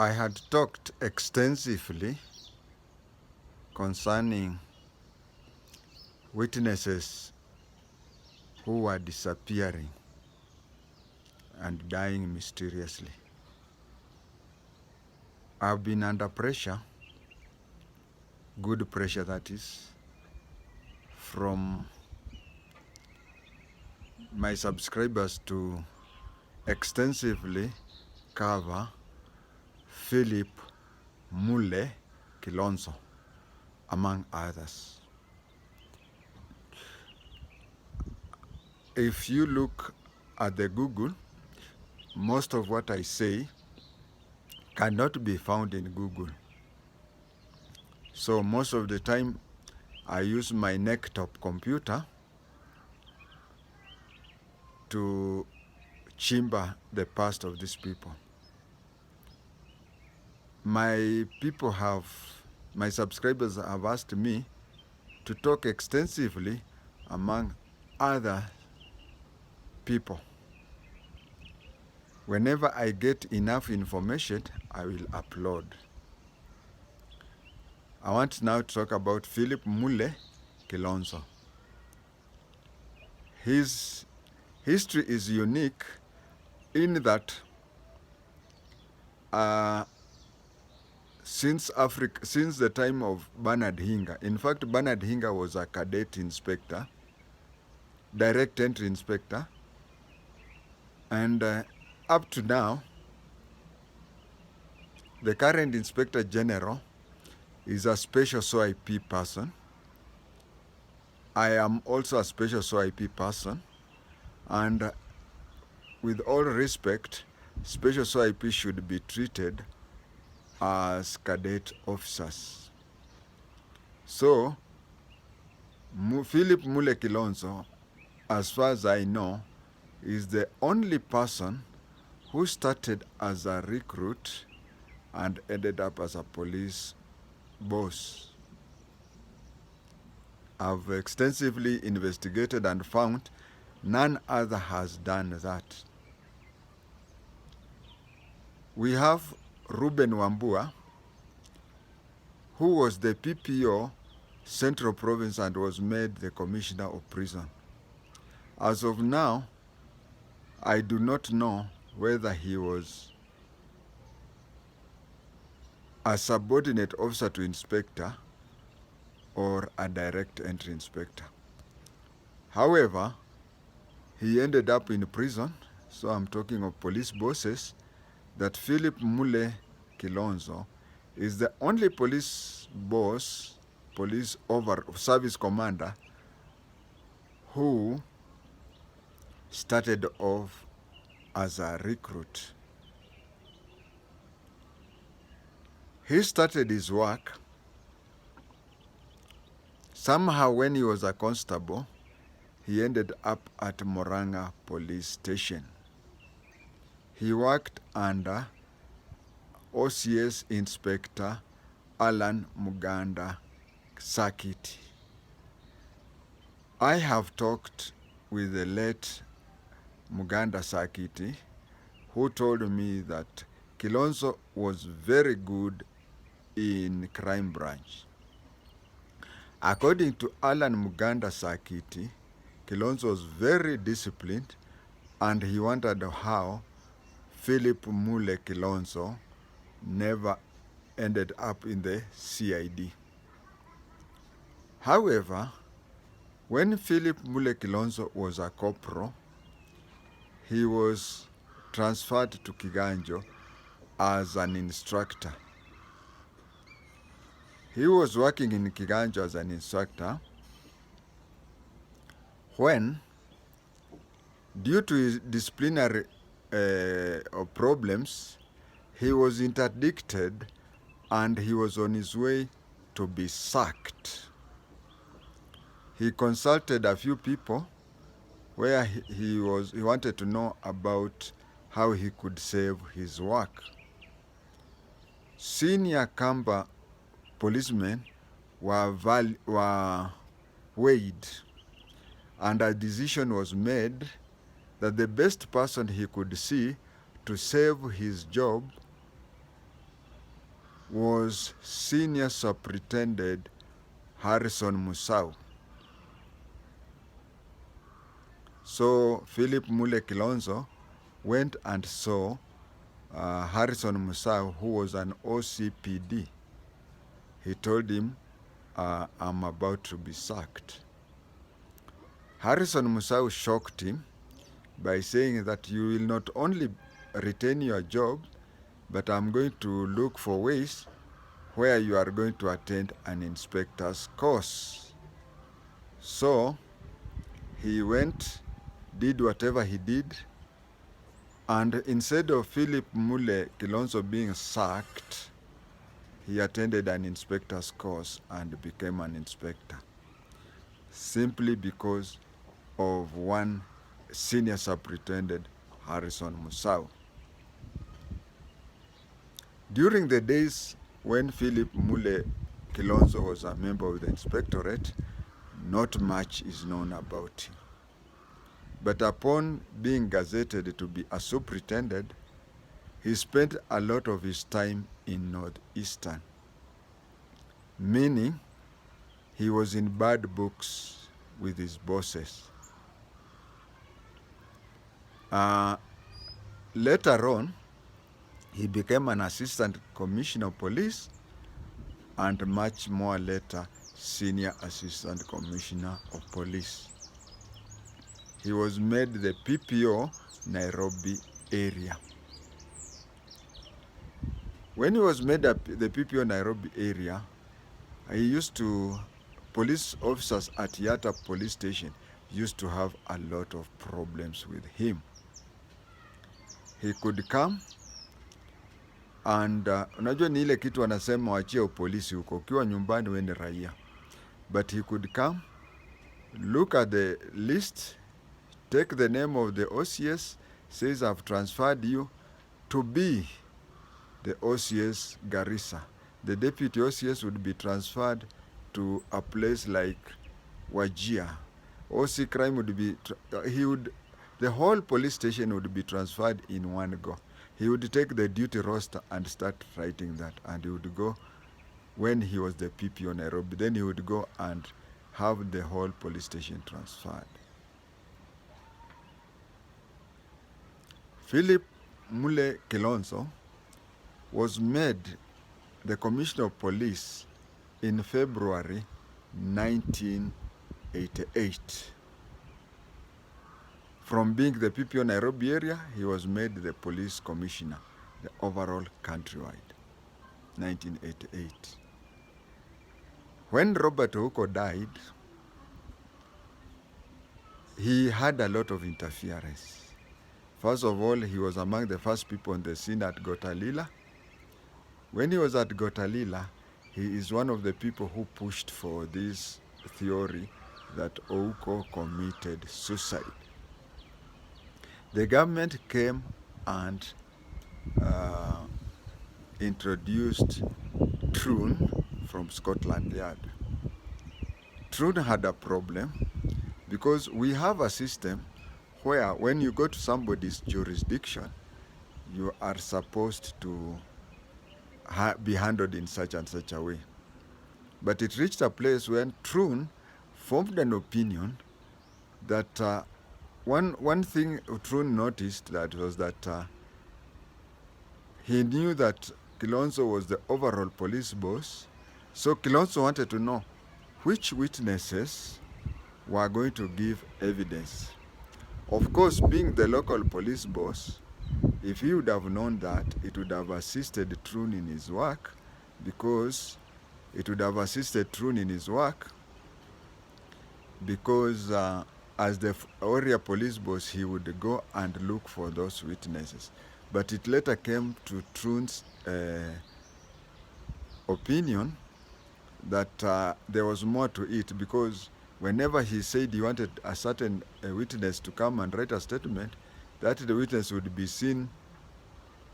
I had talked extensively concerning witnesses who were disappearing and dying mysteriously. I've been under pressure, good pressure that is, from my subscribers to extensively cover Philip Mule Kilonzo, among others. If you look at the Google, most of what I say cannot be found in Google. So most of the time I use my necktop computer to chamber the past of these people. My subscribers have asked me to talk extensively among other people. Whenever I get enough information, I will upload. I want now to talk about Philip Mule Kilonzo. His history is unique in that since the time of Bernard Hinga, in fact, Bernard Hinga was a cadet inspector, direct entry inspector, and up to now, the current Inspector General is a special SOIP person. I am also a special SOIP person, and with all respect, special SOIP should be treated as cadet officers. So, Philip Mule Kilonzo, as far as I know, is the only person who started as a recruit and ended up as a police boss. I've extensively investigated and found none other has done that. We have Ruben Wambua, who was the PPO Central Province and was made the Commissioner of Prison. As of now, I do not know whether he was a subordinate officer to inspector or a direct entry inspector. However, he ended up in prison, so I'm talking of police bosses, that Philip Mule Kilonzo is the only police boss, police service commander, who started off as a recruit. He started his work somehow when he was a constable. He ended up at Moranga Police Station. He worked under OCS Inspector Alan Muganda Sakiti. I have talked with the late Muganda Sakiti, who told me that Kilonzo was very good in crime branch. According to Alan Muganda Sakiti, Kilonzo was very disciplined, and he wondered how Philip Mule Kilonzo never ended up in the CID. However, when Philip Mule Kilonzo was a corporal, he was transferred to Kiganjo as an instructor. He was working in Kiganjo as an instructor when, due to his disciplinary problems, he was interdicted and he was on his way to be sacked. He consulted a few people where he wanted to know about how he could save his work. Senior Kamba policemen were weighed, and a decision was made that the best person he could see to save his job was Senior Superintendent Harrison Musau. So Philip Mule Kilonzo went and saw Harrison Musau, who was an OCPD. He told him, I'm about to be sacked. Harrison Musau shocked him by saying that you will not only retain your job, but I'm going to look for ways where you are going to attend an inspector's course. So he went, did whatever he did, and instead of Philip Mule Kilonzo being sacked, he attended an inspector's course and became an inspector, simply because of one Senior Superintendent, Harrison Musau. During the days when Philip Mule Kilonzo was a member of the inspectorate, not much is known about him. But upon being gazetted to be a superintendent, he spent a lot of his time in Northeastern, meaning he was in bad books with his bosses. Later on, he became an assistant commissioner of police, and much more later, senior assistant commissioner of police. He was made the PPO Nairobi area. When he was made the PPO Nairobi area, police officers at Yatta police station used to have a lot of problems with him. He could come and unajua ni ile kitu wanasema wachia polisi huko, ukiwa nyumbani wewe ni raia. But he could come, look at the list, take the name of the OCS, says I've transferred you to be the OCS Garissa. The deputy OCS would be transferred to a place like Wajir. OC crime would be, the whole police station would be transferred in one go. He would take the duty roster and start writing that, and he would go, when he was the PPO Nairobi, then he would go and have the whole police station transferred. Philip Mule Kilonzo was made the Commissioner of Police in February 1988. From being the PPO Nairobi area, he was made the police commissioner, the overall countrywide, 1988. When Robert Ouko died, he had a lot of interference. First of all, he was among the first people on the scene at Gotalila. When he was at Gotalila, he is one of the people who pushed for this theory that Ouko committed suicide. The government came and introduced Troon from Scotland Yard. Troon had a problem because we have a system where when you go to somebody's jurisdiction, you are supposed to be handled in such and such a way. But it reached a place when Troon formed an opinion that one thing Troon noticed that was that he knew that Kilonzo was the overall police boss, so Kilonzo wanted to know which witnesses were going to give evidence. Of course, being the local police boss, if he would have known that, it would have assisted Troon in his work, because as the area police boss, he would go and look for those witnesses. But it later came to Troon's opinion that there was more to it, because whenever he said he wanted a certain witness to come and write a statement, that the witness would be seen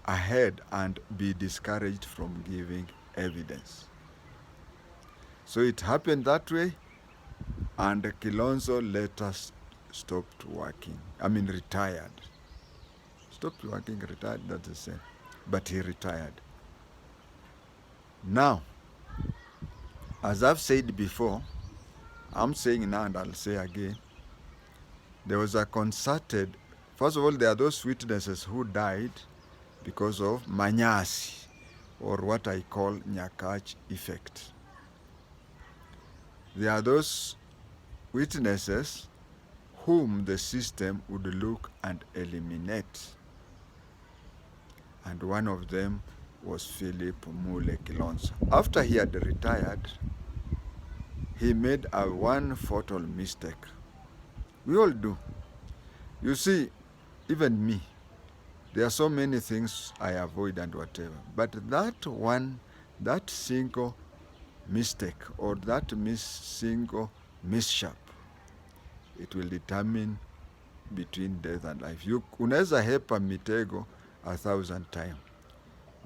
ahead and be discouraged from giving evidence. So it happened that way, and Kilonzo later stopped working. Retired. Stopped working, retired, that's the same. But he retired. Now, as I've said before, I'm saying now and I'll say again, there was a concerted, first of all, there are those witnesses who died because of manyasi, or what I call Nyakach effect. There are those witnesses whom the system would look and eliminate. And one of them was Philip Mule Kilonzo. After he had retired, he made a one fatal mistake. We all do. You see, even me, there are so many things I avoid and whatever. But that single mistake, or that single mishap, it will determine between death and life. Unaweza hepa mitego 1,000 times,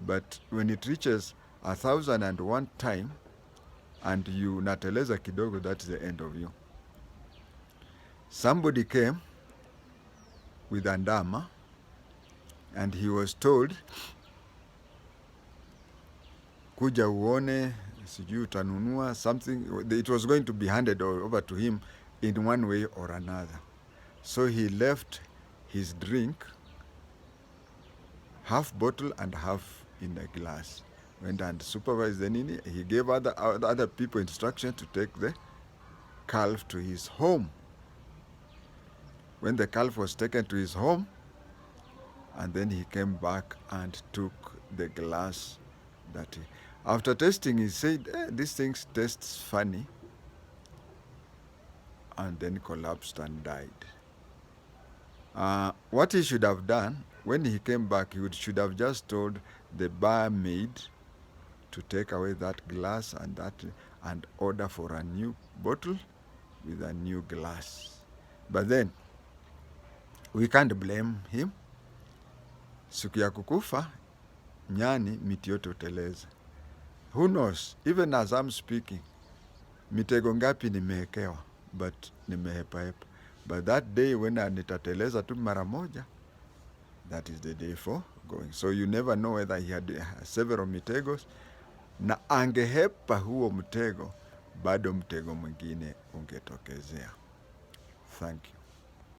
but when it reaches 1,001 time and you nateleza kidogo, that's the end of you. Somebody came with a ndama and he was told, kuja uone, sijui utanunua something. It was going to be handed over to him in one way or another. So he left his drink, half bottle and half in a glass. Went and supervised the nini. He gave other people instruction to take the calf to his home. When the calf was taken to his home, and then he came back and took the glass that after tasting, he said, this thing tastes funny, and then collapsed and died. What he should have done, when he came back, he should have just told the barmaid to take away that glass and order for a new bottle with a new glass. But then, we can't blame him. Siku ya kukufa, nyani miti yote uteleza. Who knows, even as I'm speaking, mitego ngapi nimehekewa, but nimehepa. But that day when nitateleza tu mara moja, that is the day for going. So you never know whether he had several mitegos, na angehepa huo mtego, bado mtego mwingine ungetokezea. Thank you.